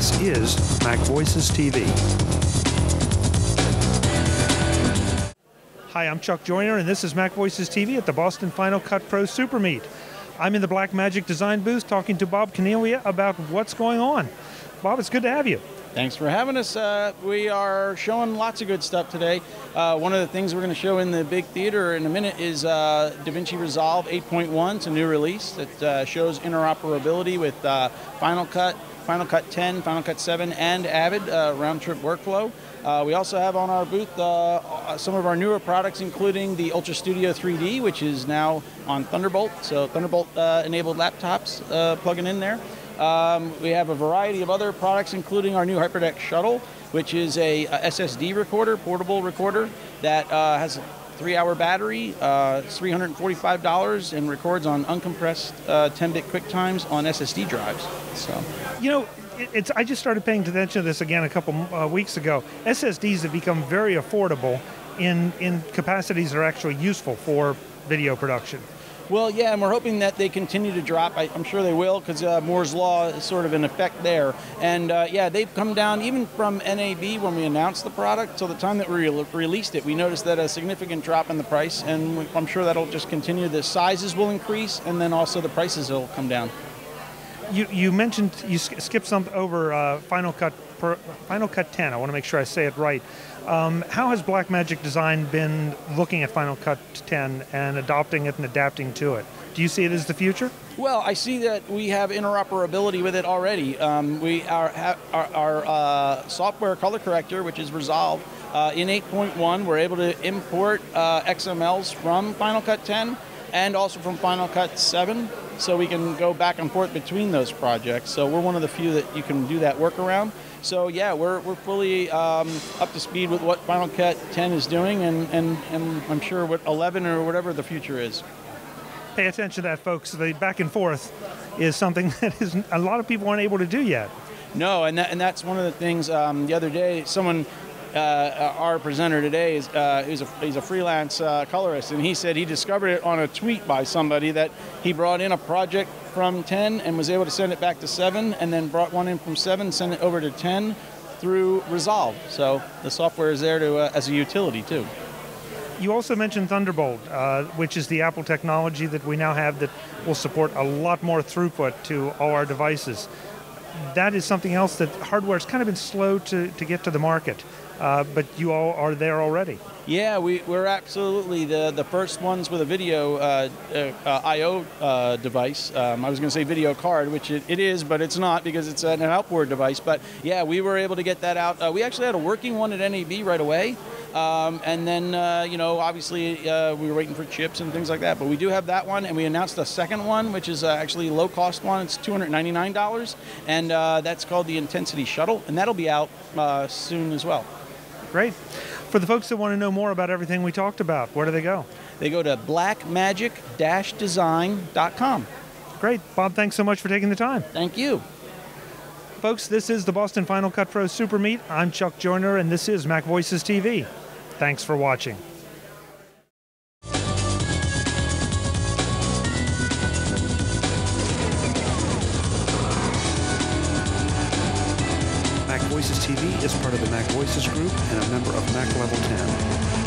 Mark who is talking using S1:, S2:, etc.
S1: This is MacVoices TV. Hi, I'm Chuck Joyner, and this is MacVoices TV at the Boston Final Cut Pro SuperMeet. I'm in the Blackmagicdesign booth talking to Bob Caniglia about what's going on. Bob, it's good to have you.
S2: Thanks for having us. We are showing lots of good stuff today. One of the things we're going to show in the big theater in a minute is DaVinci Resolve 8.1. It's a new release that shows interoperability with Final Cut, Final Cut 10, Final Cut 7, and Avid round-trip workflow. We also have on our booth some of our newer products, including the Ultra Studio 3D, which is now on Thunderbolt. So Thunderbolt-enabled laptops plugging in there. We have a variety of other products, including our new HyperDeck Shuttle, which is a SSD recorder, portable recorder, that has a 3-hour battery, $345, and records on uncompressed 10-bit QuickTimes on SSD drives. So,
S1: you know, I just started paying attention to this again a couple weeks ago. SSDs have become very affordable in capacities that are actually useful for video production.
S2: Well, yeah, and we're hoping that they continue to drop. I'm sure they will, because Moore's Law is sort of in effect there. And yeah, they've come down even from NAB when we announced the product till the time that we released it. We noticed that a significant drop in the price, and I'm sure that'll just continue. The sizes will increase, and then also the prices will come down.
S1: You mentioned, you skipped some over Final Cut 10. I want to make sure I say it right. How has Blackmagicdesign been looking at Final Cut 10 and adopting it and adapting to it? Do you see it as the future?
S2: Well, I see that we have interoperability with it already. Our software color corrector, which is Resolve, in 8.1, we're able to import XMLs from Final Cut 10 and also from Final Cut 7, so we can go back and forth between those projects. So we're one of the few that you can do that workaround. So yeah, we're fully up to speed with what Final Cut 10 is doing, and I'm sure what 11 or whatever the future is.
S1: Pay attention to that, folks. The back and forth is something that a lot of people aren't able to do yet.
S2: No, and that's one of the things. The other day, someone, our presenter today, he's a freelance colorist, and he said he discovered it on a tweet by somebody that he brought in a project from 10 and was able to send it back to 7, and then brought one in from 7, sent it over to 10 through Resolve. So the software is there to as a utility too.
S1: You also mentioned Thunderbolt, which is the Apple technology that we now have that will support a lot more throughput to all our devices. That is something else that hardware's kind of been slow to get to the market, but you all are there already.
S2: Yeah, we're absolutely the first ones with a video I/O device. I was going to say video card, which it is, but it's not because it's an outboard device. But yeah, we were able to get that out. We actually had a working one at NAB right away. And then, you know, obviously we were waiting for chips and things like that. But we do have that one, and we announced a second one, which is actually a low-cost one. It's $299, and that's called the Intensity Shuttle, and that'll be out soon as well.
S1: Great. For the folks that want to know more about everything we talked about, where do they go?
S2: They go to blackmagic-design.com.
S1: Great. Bob, thanks so much for taking the time.
S2: Thank you.
S1: Folks, this is the Boston Final Cut Pro SuperMeet. I'm Chuck Joyner, and this is MacVoices TV. Thanks for watching. MacVoices TV is part of the MacVoices Group and a member of Mac Level 10.